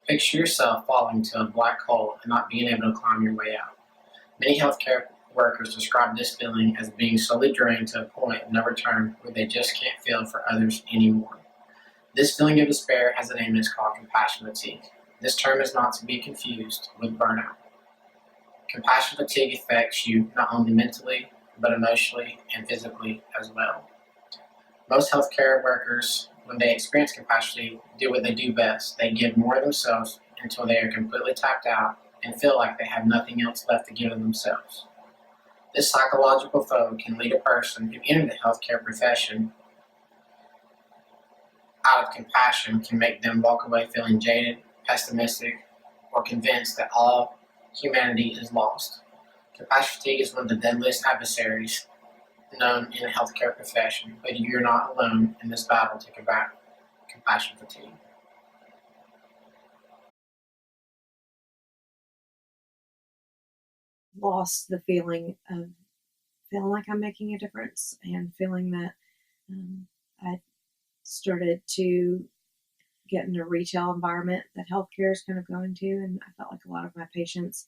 Picture yourself falling into a black hole and not being able to climb your way out. Many healthcare workers describe this feeling as being slowly drained to a point of no return where they just can't feel for others anymore. This feeling of despair has a name and it's called compassion fatigue. This term is not to be confused with burnout. Compassion fatigue affects you not only mentally, but emotionally and physically as well. Most healthcare workers, when they experience compassion fatigue, do what they do best. They give more of themselves until they are completely tapped out and feel like they have nothing else left to give of themselves. This psychological foe can lead a person who entered the healthcare profession out of compassion, can make them walk away feeling jaded, pessimistic, or convinced that all humanity is lost. Compassion fatigue is one of the deadliest adversaries known in the healthcare profession, but you're not alone in this battle to combat compassion fatigue. Lost the feeling of feeling like I'm making a difference and feeling that I started to get in a retail environment that healthcare is kind of going to. And I felt like a lot of my patients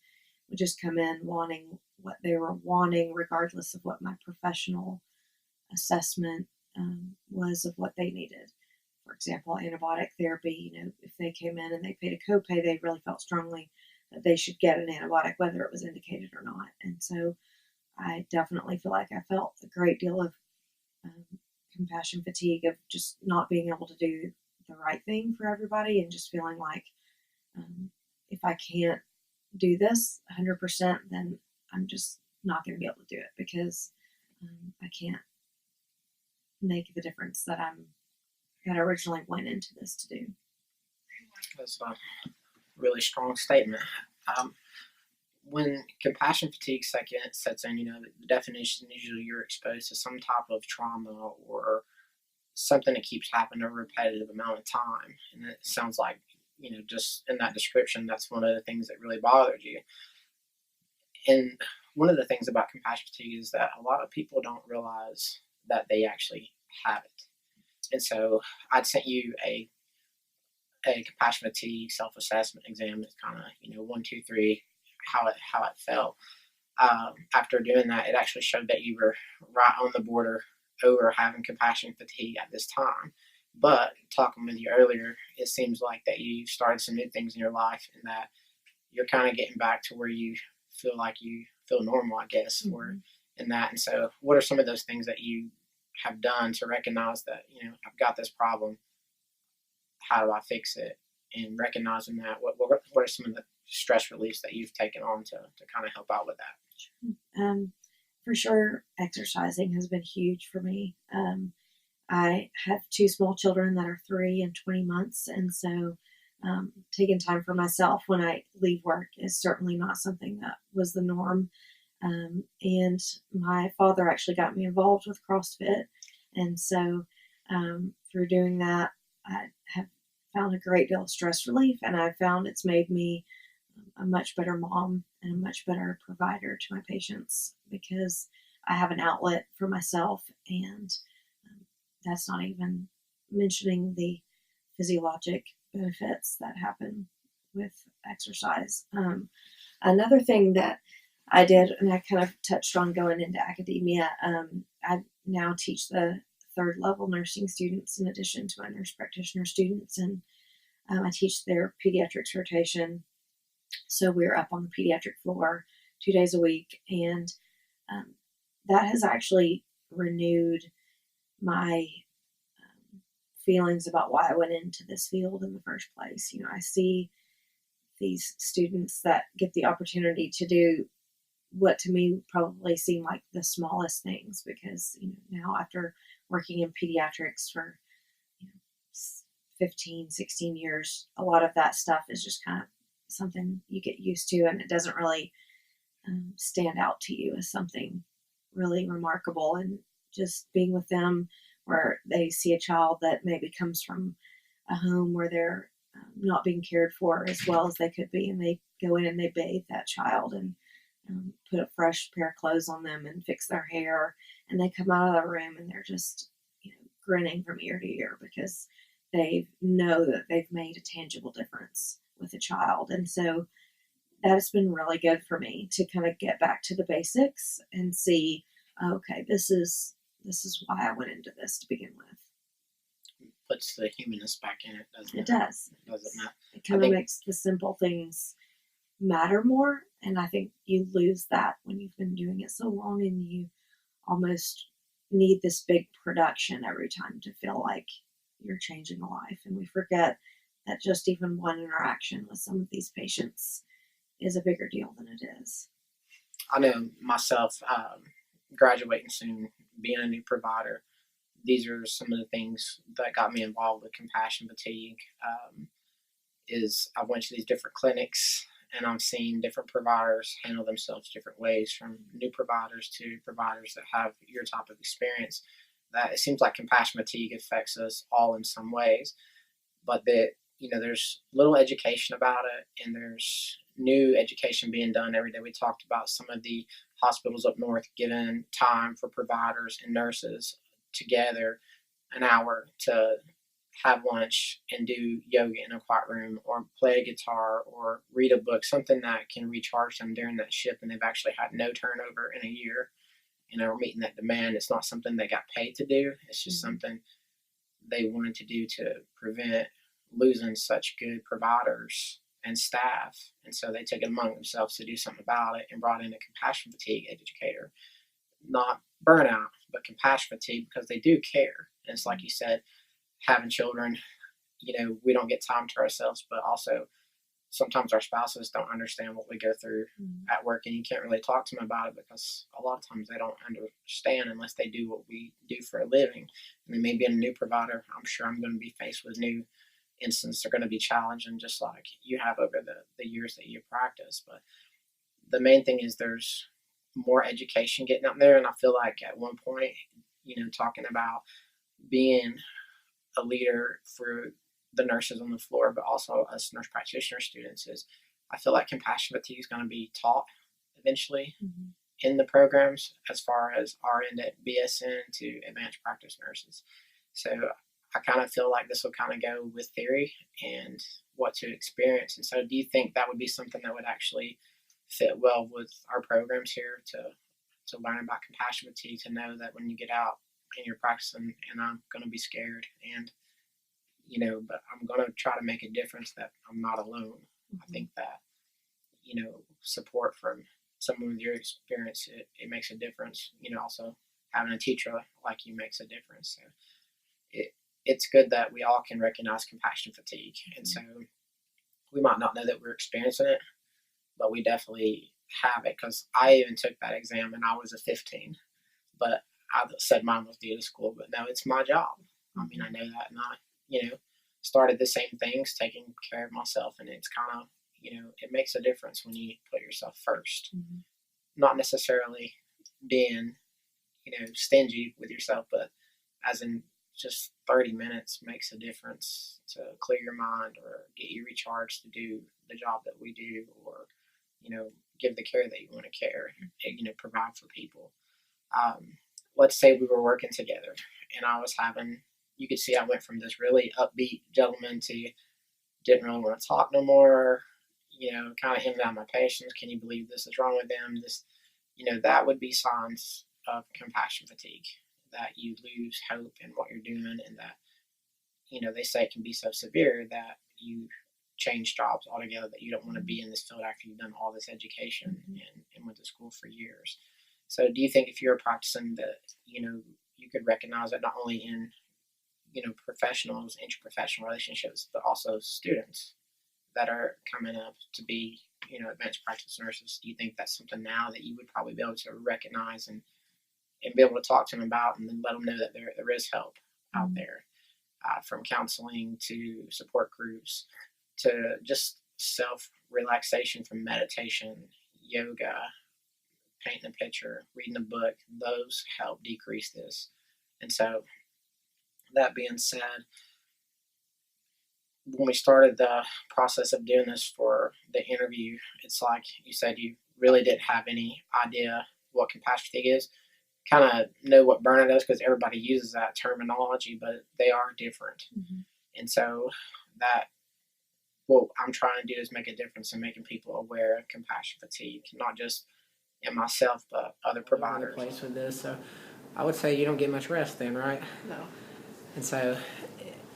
would just come in wanting what they were wanting, regardless of what my professional assessment was of what they needed. For example, antibiotic therapy, if they came in and they paid a copay, they really felt strongly that they should get an antibiotic, whether it was indicated or not. And so I definitely feel like I felt a great deal of um, compassion fatigue of just not being able to do the right thing for everybody and just feeling like um, if I can't do this 100%, then I'm just not going to be able to do it because I can't make the difference that I originally went into this to do. That's a really strong statement. Um, when compassion fatigue sets in, the definition is usually you're exposed to some type of trauma or something that keeps happening over a repetitive amount of time. And it sounds like, just in that description, that's one of the things that really bothered you. And one of the things about compassion fatigue is that a lot of people don't realize that they actually have it. And so I'd sent you a compassion fatigue self assessment exam. It's kind of, 1, 2, 3, how it felt. After doing that, it actually showed that you were right on the border over having compassion fatigue at this time. But talking with you earlier, it seems like that you started some new things in your life and that you're kind of getting back to where you feel like you feel normal, I guess, mm-hmm. or in that. And so, what are some of those things that you have done to recognize that, I've got this problem? How do I fix it? And recognizing that, what are some of the stress reliefs that you've taken on to kind of help out with that? For sure, exercising has been huge for me. I have two small children that are 3 and 20 months, and so taking time for myself when I leave work is certainly not something that was the norm. And my father actually got me involved with CrossFit, and so through doing that, I have found a great deal of stress relief, and I found it's made me a much better mom and a much better provider to my patients because I have an outlet for myself, and that's not even mentioning the physiologic benefits that happen with exercise. Another thing that I did, and I kind of touched on going into academia, I now teach the third level nursing students in addition to my nurse practitioner students, and I teach their pediatrics rotation. So we're up on the pediatric floor 2 days a week, and that has actually renewed my feelings about why I went into this field in the first place. I see these students that get the opportunity to do what to me probably seem like the smallest things because, now after working in pediatrics for 15, 16 years, a lot of that stuff is just kind of something you get used to, and it doesn't really stand out to you as something really remarkable. And just being with them where they see a child that maybe comes from a home where they're not being cared for as well as they could be, and they go in and they bathe that child and put a fresh pair of clothes on them and fix their hair, and they come out of the room and they're just grinning from ear to ear because they know that they've made a tangible difference with a child. And so that's been really good for me to kind of get back to the basics and see, okay, this is why I went into this to begin with. Puts the humanness back in it, doesn't It it? does. Doesn't it? It kind of makes the simple things matter more. And I think you lose that when you've been doing it so long and you almost need this big production every time to feel like you're changing a life. And we forget that just even one interaction with some of these patients is a bigger deal than it is. I know myself, graduating soon, being a new provider, these are some of the things that got me involved with compassion fatigue. Is I went to these different clinics and I'm seeing different providers handle themselves different ways, from new providers to providers that have your type of experience. That it seems like compassion fatigue affects us all in some ways, but that there's little education about it, and there's new education being done every day. We talked about some of the hospitals up north giving time for providers and nurses together an hour to have lunch and do yoga in a quiet room, or play a guitar, or read a book, something that can recharge them during that shift. And they've actually had no turnover in a year. We're meeting that demand. It's not something they got paid to do. It's just something they wanted to do to prevent losing such good providers and staff. And so they took it among themselves to do something about it and brought in a compassion fatigue educator. Not burnout, but compassion fatigue, because they do care. And it's like you said, having children, we don't get time to ourselves, but also sometimes our spouses don't understand what we go through at work, and you can't really talk to them about it because a lot of times they don't understand unless they do what we do for a living. And then maybe a new provider, I'm sure I'm going to be faced with new instances that are going to be challenging, just like you have over the years that you practice. But the main thing is there's more education getting out there, and I feel like at one point, talking about being a leader for the nurses on the floor, but also us nurse practitioner students, is I feel like compassion fatigue is going to be taught eventually in the programs, as far as RN at BSN to advanced practice nurses. So I kind of feel like this will kind of go with theory and what to experience. And so do you think that would be something that would actually fit well with our programs here, to learn about compassion fatigue, to know that when you get out and you're practicing, and I'm going to be scared, and but I'm going to try to make a difference, that I'm not alone. I think that support from someone with your experience, it makes a difference. Also having a teacher like you makes a difference. So it's good that we all can recognize compassion fatigue. And so we might not know that we're experiencing it, but we definitely have it, because I even took that exam and I was a 15, but I said mine was due to school. But no, it's my job. I mean, I know that, and I started the same things, taking care of myself, and it's kind of it makes a difference when you put yourself first. Not necessarily being stingy with yourself, but as in just 30 minutes makes a difference to clear your mind or get you recharged to do the job that we do, or give the care that you want to care, and provide for people. Let's say we were working together and I was having, you could see I went from this really upbeat gentleman to didn't really want to talk no more, kind of ended out my patients. Can you believe this is wrong with them? This, that would be signs of compassion fatigue, that you lose hope in what you're doing, and that, they say it can be so severe that you change jobs altogether, that you don't want to be in this field after you've done all this education and went to school for years. So do you think if you're practicing that, you could recognize it not only in, professionals, interprofessional relationships, but also students that are coming up to be, advanced practice nurses? Do you think that's something now that you would probably be able to recognize and be able to talk to them about, and then let them know that there is help out there, from counseling to support groups to just self-relaxation, from meditation, yoga, painting a picture, reading a book? Those help decrease this. And so, that being said, when we started the process of doing this for the interview, it's like you said, you really didn't have any idea what compassion fatigue is. Kind of know what burnout is, because everybody uses that terminology, but they are different. And so that what I'm trying to do is make a difference in making people aware of compassion fatigue, not just in myself, but other providers. Place with this, so I would say you don't get much rest then, right? No. And so,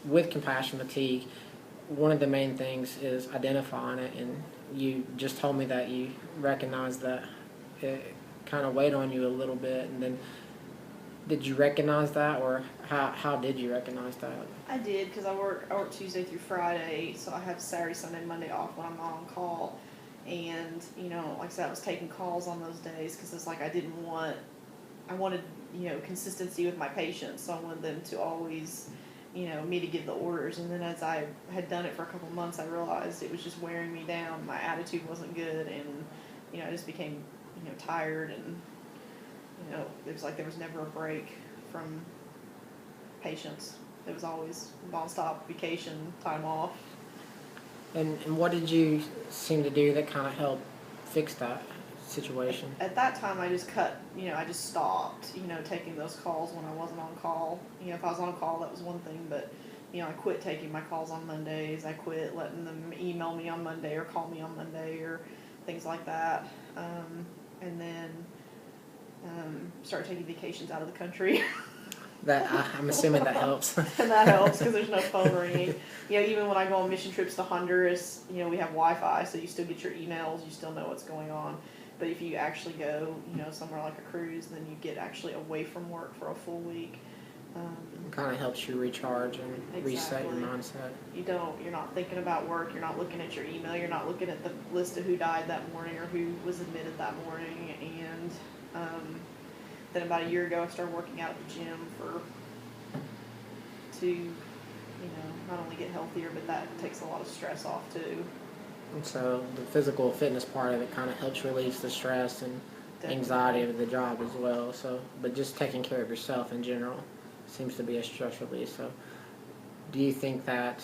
with compassion fatigue, one of the main things is identifying it, and you just told me that you recognize that it kind of weighed on you a little bit, and then did you recognize that, or how did you recognize that? I did, because I work Tuesday through Friday, so I have Saturday, Sunday, Monday off when I'm not on call. And, like I said, I was taking calls on those days because it's like I wanted, consistency with my patients. So I wanted them to always, me to give the orders. And then as I had done it for a couple months, I realized it was just wearing me down. My attitude wasn't good, and, I just became, tired, and, it was like there was never a break from patients. It was always nonstop vacation, time off. And what did you seem to do that kind of helped fix that situation? At that time, I just I just stopped, taking those calls when I wasn't on call. If I was on call, that was one thing, but, I quit taking my calls on Mondays. I quit letting them email me on Monday or call me on Monday or things like that. And then start taking vacations out of the country. I'm assuming that helps. And that helps because there's no phone ringing. Even when I go on mission trips to Honduras, we have Wi-Fi, so you still get your emails, you still know what's going on. But if you actually go, somewhere like a cruise, then you get actually away from work for a full week. It kind of helps you recharge and reset your mindset. You're not thinking about work, you're not looking at your email, you're not looking at the list of who died that morning or who was admitted that morning. And then about a year ago, I started working out at the gym to not only get healthier, but that takes a lot of stress off too. And so the physical fitness part of it kind of helps release the stress and anxiety of the job as well. So, but just taking care of yourself in general seems to be a stress release. So, do you think that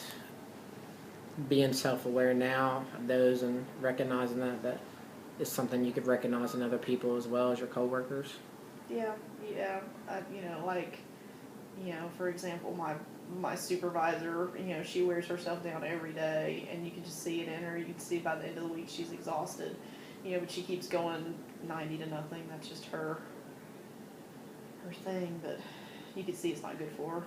being self-aware now of those and recognizing that is something you could recognize in other people as well as your coworkers? Yeah. For example, my supervisor, she wears herself down every day, and you can just see it in her. You can see by the end of the week she's exhausted, but she keeps going 90 to nothing. That's just her thing, but you can see it's not good for her.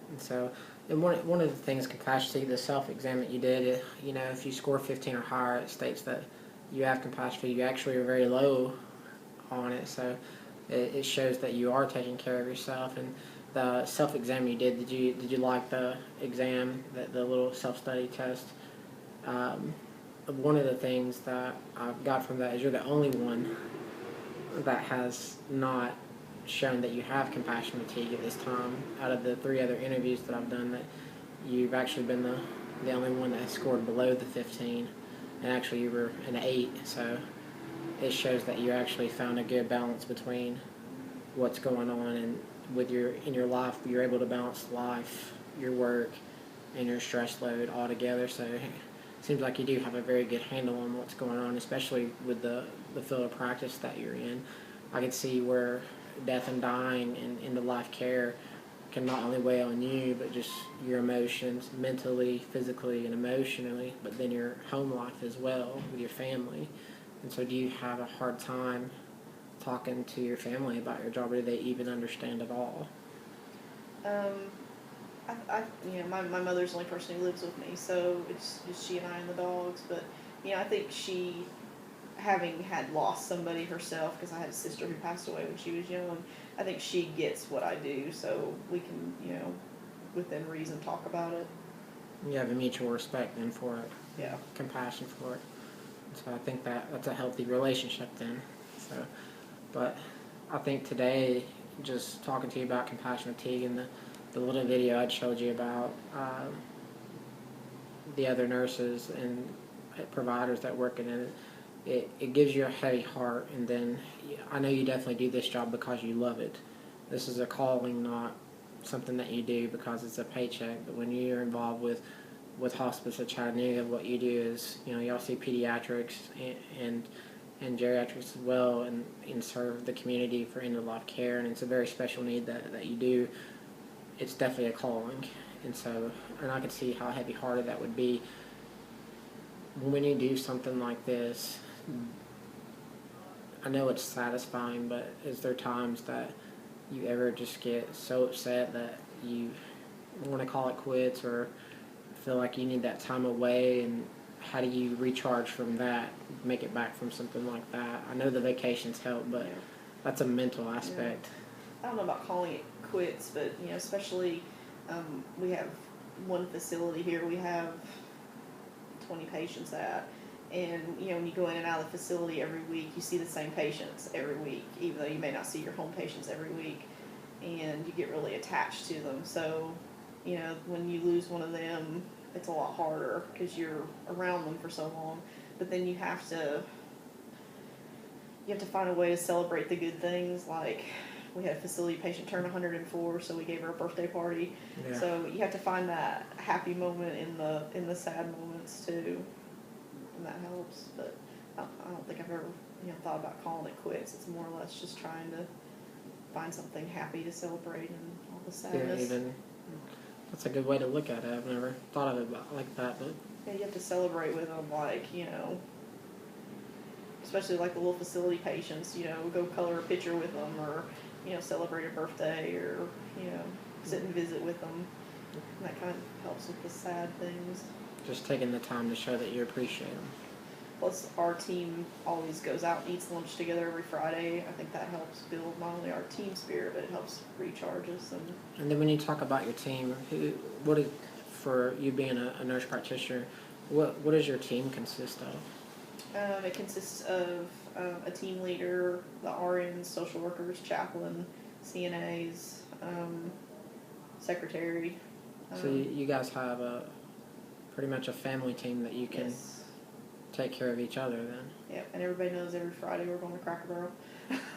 And so, and one of the things, compassion, the self-exam that you did, if you score 15 or higher, it states that you have compassion. You actually are very low on it, so it shows that you are taking care of yourself. And the self-exam you did you like the exam, the little self-study test? One of the things that I got from that is you're the only one that has not shown that you have compassion fatigue at this time. Out of the 3 other interviews that I've done, that you've actually been the only one that has scored below the 15, and actually you were an 8. So it shows that you actually found a good balance between what's going on and in your life. You're able to balance life, your work, and your stress load all together. So it seems like you do have a very good handle on what's going on, especially with the field of practice that you're in. I can see where death and dying and end-of-life care can not only weigh on you, but just your emotions, mentally, physically, and emotionally, but then your home life as well with your family. And so do you have a hard time talking to your family about your job, or do they even understand at all? My mother's the only person who lives with me, so it's just she and I and the dogs. But, I think she, having had lost somebody herself, because I had a sister who passed away when she was young, I think she gets what I do, so we can, within reason, talk about it. You have a mutual respect then for it. Yeah. Compassion for it. So I think that's a healthy relationship then. So, but I think today, just talking to you about compassion fatigue and the little video I showed you about the other nurses and providers that work in it, it gives you a heavy heart. And then I know you definitely do this job because you love it. This is a calling, not something that you do because it's a paycheck. But when you're involved with hospice at Chattanooga, what you do is, y'all see pediatrics and geriatrics as well, and serve the community for end-of-life care, and it's a very special need that you do. It's definitely a calling, and I could see how heavy-hearted that would be when you do something like this, I know it's satisfying, but is there times that you ever just get so upset that you want to call it quits or feel like you need that time away? And how do you recharge from that, make it back from something like that? I know the vacations help, but Yeah. that's a mental aspect. I don't know about calling it quits, but especially we have one facility here. We have 20 patients at, and when you go in and out of the facility every week, you see the same patients every week, even though you may not see your home patients every week, and you get really attached to them. So, when you lose one of them, it's a lot harder because you're around them for so long. But then you have to find a way to celebrate the good things. Like we had a facility patient turn 104, so we gave her a birthday party. Yeah. So you have to find that happy moment in the sad moments too, and that helps. But I don't think I've ever thought about calling it quits. It's more or less just trying to find something happy to celebrate and all the sadness. Even that's a good way to look at it. I've never thought of it like that, but yeah, you have to celebrate with them, like especially like the little facility patients. Go color a picture with them, or celebrate a birthday, or sit and visit with them. And that kind of helps with the sad things. just taking the time to show that you appreciate them. Plus, our team always goes out and eats lunch together every Friday. I think that helps build not only our team spirit, but it helps recharge us. And then when you talk about your team, for you being a nurse practitioner, what does your team consist of? It consists of a team leader, the RNs, social workers, chaplain, CNAs, secretary. So you guys have pretty much a family team that you can Yes. take care of each other then. Yep, and everybody knows every Friday we're going to Cracker Barrel.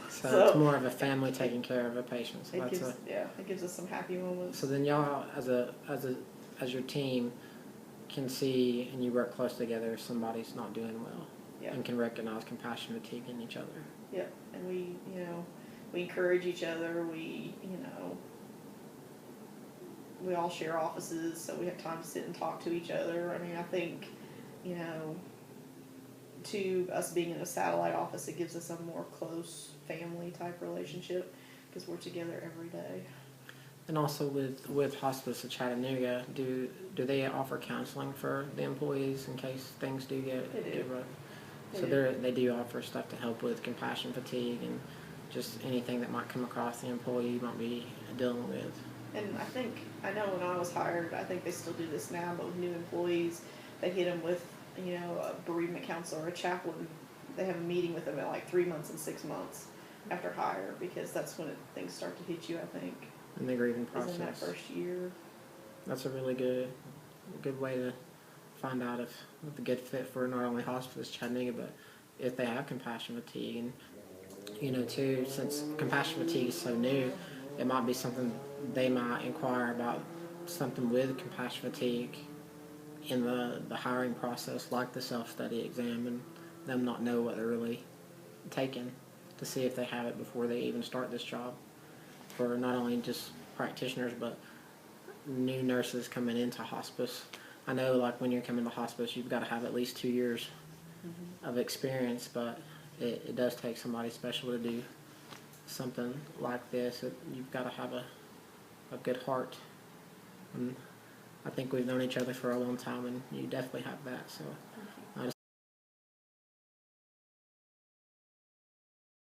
So it's more of a family taking care of a patient. So it gives us some happy moments. So then y'all, as your team, can see and you work close together if somebody's not doing well, and can recognize compassion fatigue in each other. Yep, and we encourage each other. We all share offices, so we have time to sit and talk to each other. I mean, I think, to us being in a satellite office, it gives us a more close family type relationship because we're together every day. And also with Hospice of Chattanooga, do they offer counseling for the employees in case things do get rough? So they do offer stuff to help with compassion fatigue and just anything that might come across the employee might be dealing with. And I know when I was hired, I think they still do this now, but with new employees, they hit them with, a bereavement counselor or a chaplain. They have a meeting with them at like 3 months and 6 months after hire, because that's when things start to hit you, I think. In the grieving process. In that first year. That's a really good way to find out if it's a good fit for not only Hospice Chattanooga, but if they have compassion fatigue. And, too, since compassion fatigue is so new, it might be something they might inquire about, something with compassion fatigue in the hiring process, like the self-study exam, and them not know what they're really taking to see if they have it before they even start this job, for not only just practitioners but new nurses coming into hospice. I know, like, when you're coming to hospice, you've got to have at least 2 years of experience, but it does take somebody special to do something like this. You've got to have a good heart. And I think we've known each other for a long time, and you definitely have that. So